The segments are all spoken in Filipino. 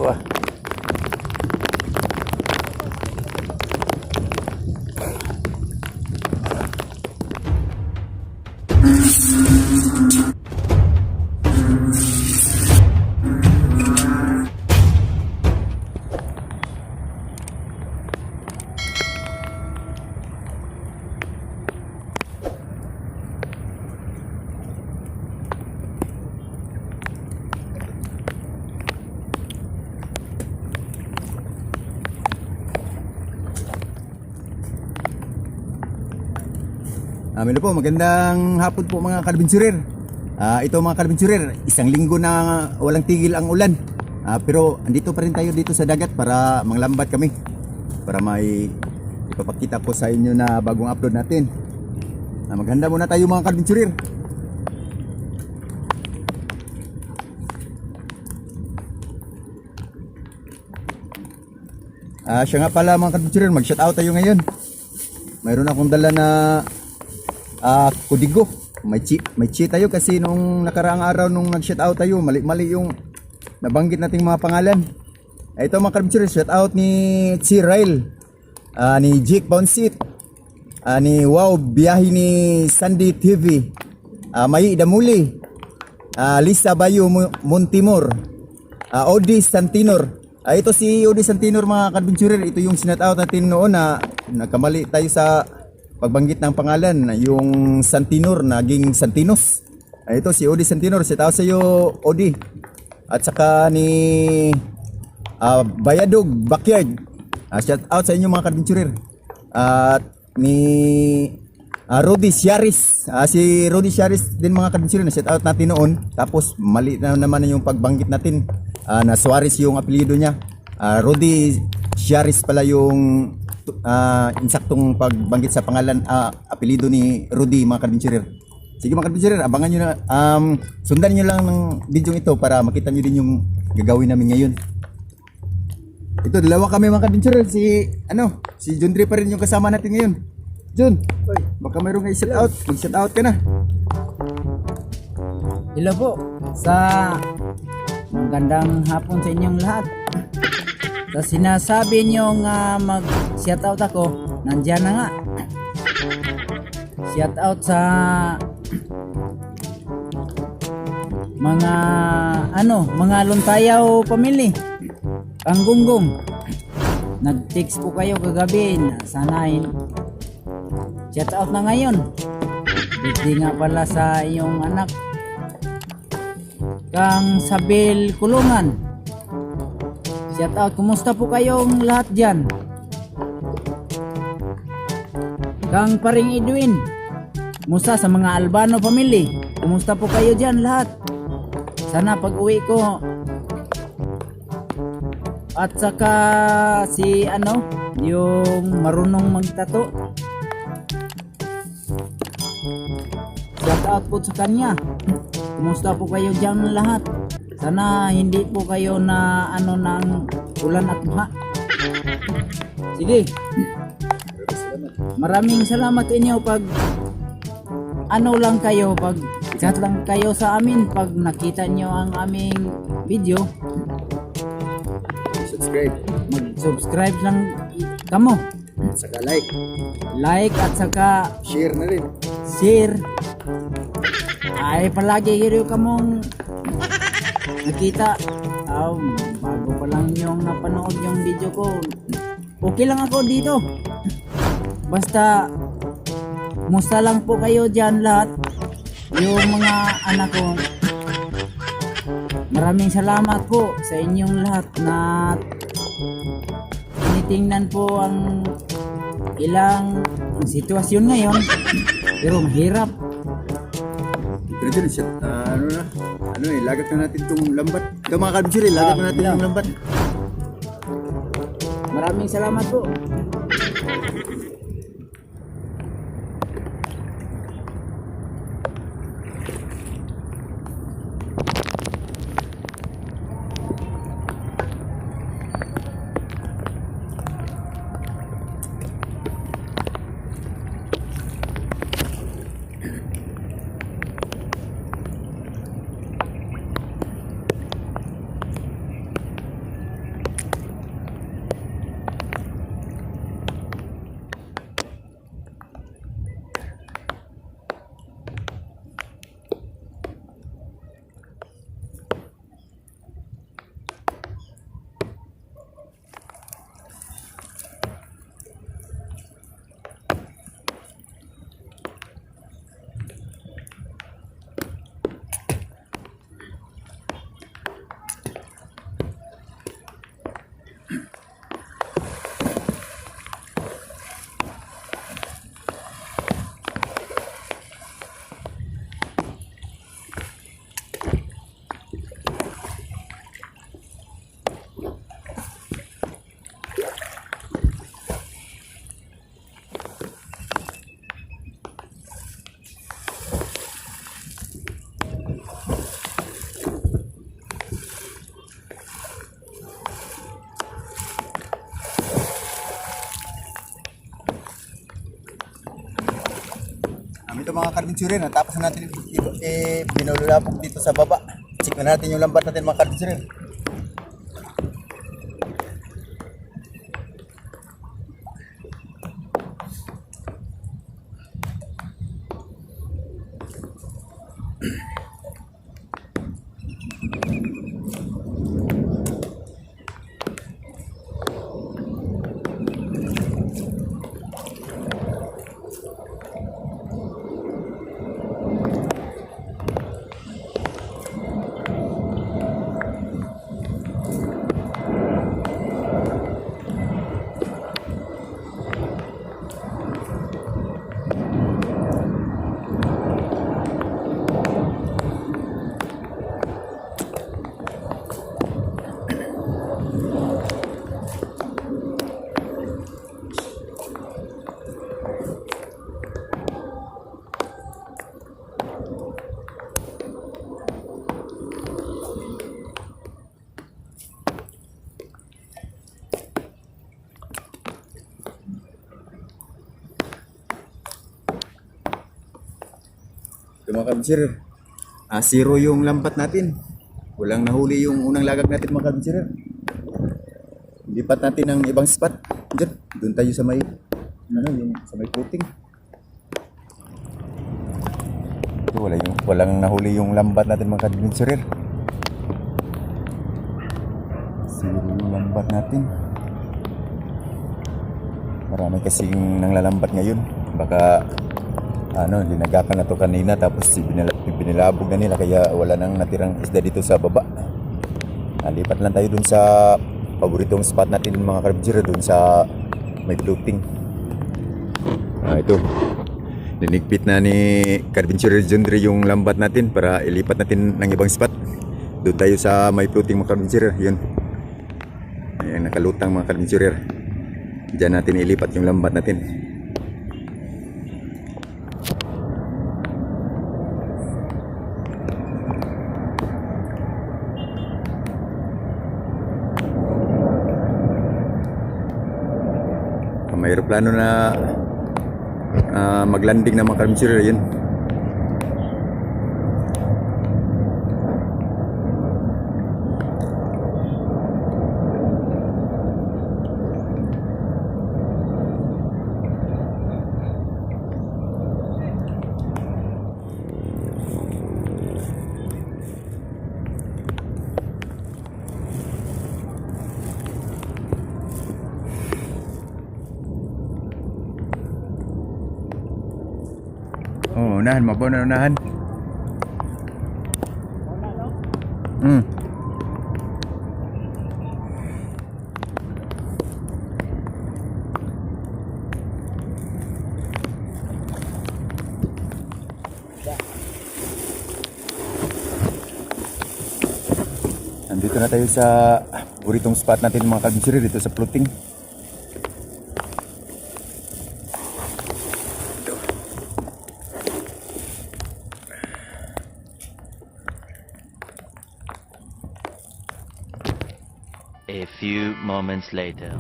ah. Amin po, magandang hapon po mga kalabinsurer. Ito mga kalabinsurer, isang linggo na walang tigil ang ulan. Pero andito pa rin tayo dito sa dagat para manglambat kami. Para may ipapakita po sa inyo na bagong upload natin. Maghanda muna tayo mga kalabinsurer. Siya nga pala mga kalabinsurer, mag-shoutout tayo ngayon. Mayroon akong dala na kudigo. May cheat tayo kasi nung nakaraang araw nung nag-shoutout tayo, mali-mali yung nabanggit nating mga pangalan. Ito mga kalabinsurer, shoutout ni Cyril, ni Jake Bounsit, ni Wow Biyahe ni Sandy TV, May Damuli, Lisa Bayo Montimor, Odi Santinor. Ito si Odi Santinor mga kalabinsurer, ito yung shoutout natin noon na nagkamali tayo sa pagbanggit ng pangalan, yung Santinor naging Santinos. Ito si Odi Santinor, shout out sa iyo Odi. At saka ni Bayadog Backyard, shout out sa inyo mga kalabinsurer. At ni Rudy Siaris, si Rudy Siaris din mga kalabinsurer, na shout out natin noon. Tapos mali na naman yung pagbanggit natin, na Suarez yung apelyido niya. Rudy Siaris pala yung insaktong pagbanggit sa pangalan, apelido ni Rudy mga kalabinsurer. Sige mga kalabinsurer, abangan nyo na, sundan nyo lang ng video ito para makita nyo din yung gagawin namin ngayon. Ito, dalawa kami mga kalabinsurer, si John Dre pa rin yung kasama natin ngayon. John, baka mayroong i-shout out, mag-shout out ka na. Hello po, sa magandang hapon sa inyong lahat. Sa sinasabi nyo nga mag-shoutout ako, nandyan na nga. Shoutout sa mga Luntayaw family. Panggunggong. Nag-text po kayo kagabi na sana shoutout na ngayon. Birthday nga pala sa iyong anak, Kang Sabil Kulungan. Shout out, kumusta po kayong lahat dyan? Kang Paring Edwin, kumusta sa mga Albano family? Kumusta po kayo dyan lahat? Sana pag uwi ko. At saka si yung marunong magtato. Shout out po sa kanya. Kumusta po kayo dyan lahat? Sana hindi po kayo na ng ulan at baha. Sige. Maraming salamat inyo pag lang kayo, pag chat lang kayo sa amin pag nakita nyo ang aming video. Mag-subscribe lang kamo. Saka Like at saka share na rin. Share. Ay palagi kayo kamong nakita, bago pa lang yung napanood yung video ko, okay lang ako dito. Basta musta lang po kayo dyan lahat, yung mga anak ko. Maraming salamat po sa inyong lahat na tinitingnan po ang ilang sitwasyon ngayon, pero mahirap. Pero dyan, lagat na natin itong lambat. Ito mga kalabinsurer, lagat na natin itong lambat. Maraming salamat po. mga karbinsurer, natapos na natin dito, binulabog dito sa baba. Check na natin yung lambat natin mga karbinsurer. Mga karbinsurer, zero yung lambat natin. Walang nahuli yung unang lagak natin mga karbinsurer. Lipat natin ng ibang spot. Diyan, doon tayo sa may yung sa may puting. Ito, walang nahuli yung lambat natin mga karbinsurer. Zero yung lambat natin. Marami kasing nanglalambat ngayon. Baka linagakan na to kanina tapos binilabog na nila kaya wala nang natirang isda dito sa baba. Lipat lang tayo dun sa paboritong spot natin mga karbinsurer, dun sa may floating. Ito, linigpit na ni Karbinsurer Jundre yung lambat natin para ilipat natin ng ibang spot. Doon tayo sa may floating mga karbinsurer. Yun, ayan, nakalutang mga karbinsurer. Diyan natin ilipat yung lambat natin. May aeroplano na maglanding na mga karbinsurer. Yun. Unahan, mabaw na unahan. Nandito na tayo sa buritong spot natin mga karbinsurer, dito sa floating. A few moments later.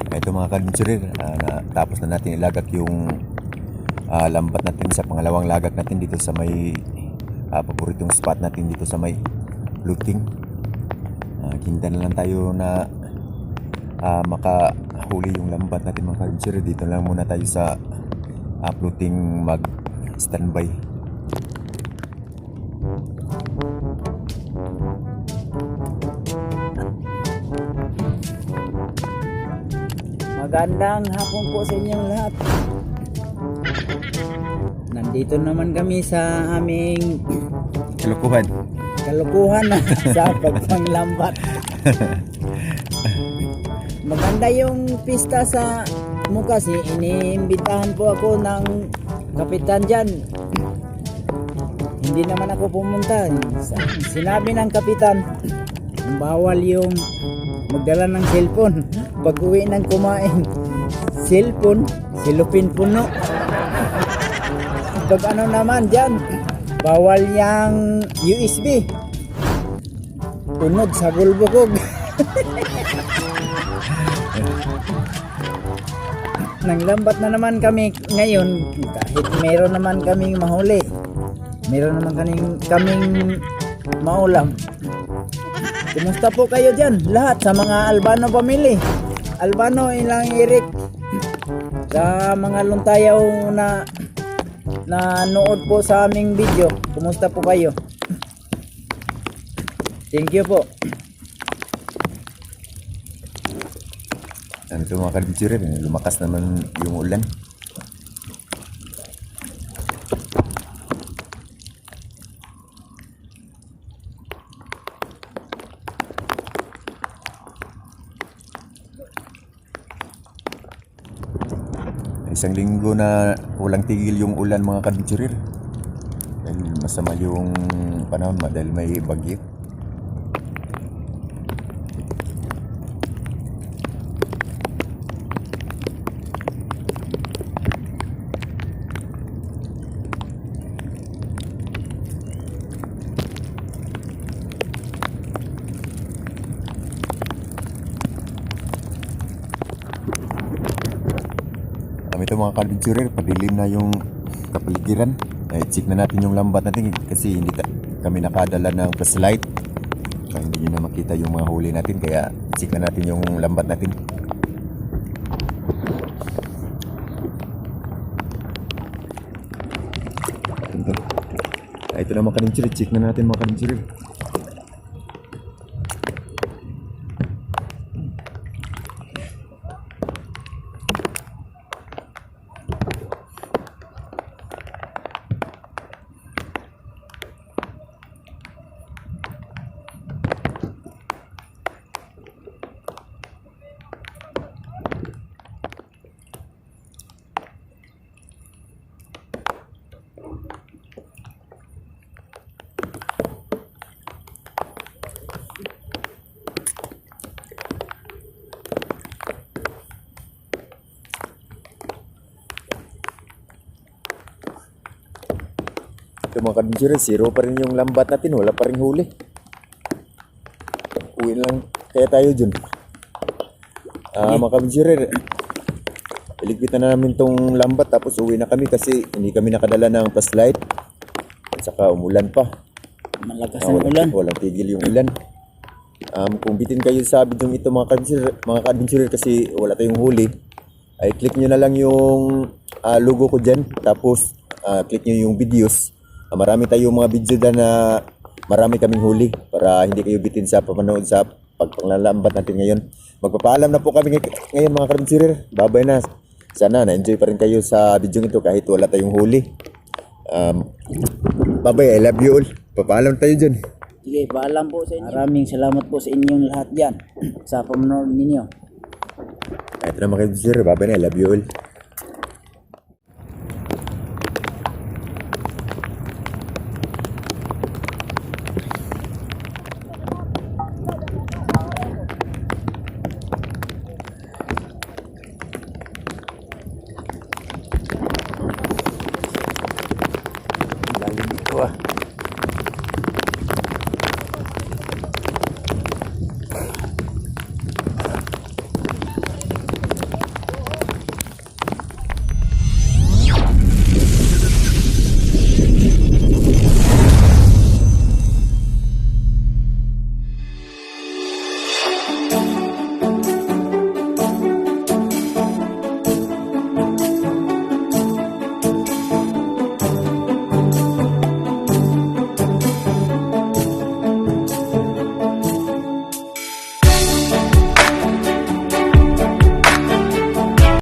Ito mga karbinsurer, tapos na natin ilagak yung lambat natin sa pangalawang lagak natin dito sa may paboritong spot natin dito sa may floating. Hinta na lang tayo na makahuli yung lambat natin mga karbinsurer. Dito lang muna tayo sa floating mag standby. Magandang hapon po sa inyong lahat. Nandito naman kami sa aming kalukuhan na sa pagpanglambat. Maganda yung pista sa Mukasi. Iniimbitahan po ako ng kapitan dyan. Hindi naman ako pumunta. Sinabi ng kapitan, bawal yung magdala ng cellphone pag uwi ng kumain. Cellphone, silupin puno. Pag ano naman dyan, bawal yung USB, unod sa bulbukog. nanglambat na naman kami ngayon kahit meron naman kaming mahuli. Meron naman kaming maulam. Kumusta po kayo dyan? Lahat sa mga Albano family. Albano, ilang Eric. Sa mga luntayaw na nood po sa aming video. Kumusta po kayo? Thank you po. Ano ito mga kadventurer, lumakas naman yung ulan. Isang linggo na walang tigil yung ulan mga kadventurer. Dahil masama yung panahon dahil may bagyo. Ito mga kadventurer, padilim na yung kapaligiran. Check na natin yung lambat natin kasi hindi kami nakadala ng flashlight. Hindi nyo na makita yung mga huli natin, kaya check na natin yung lambat natin. Ito na mga kadventurer, check na natin mga kadventurer. Ito mga kadventurer, zero pa rin yung lambat natin, wala pa rin huli. Uwi lang kaya tayo dyan. Mga kadventurer, iligpitan na namin tong lambat tapos uwi na kami kasi hindi kami nakadala ng flashlight. At saka umulan pa. Malakas ang ulan. Walang tigil yung ulan. Kung bitin kayo sa video ito mga kadventurer kasi wala tayong huli, ay click nyo na lang yung logo ko dyan. Tapos click nyo yung videos. Marami tayong mga video dyan na marami kaming huli para hindi kayo bitin sa papanood sa pagpanglalambat natin ngayon. Magpapaalam na po kami ngayon mga kadventurer. Babay na. Sana na-enjoy pa rin kayo sa video ito kahit wala tayong huli. Babay, I love you all. Papaalam tayo dyan. Sige, paalam po sa inyo. Maraming salamat po sa inyong lahat dyan sa pamanood ninyo. Ito na mga kadventurer. Babay na, I love you all.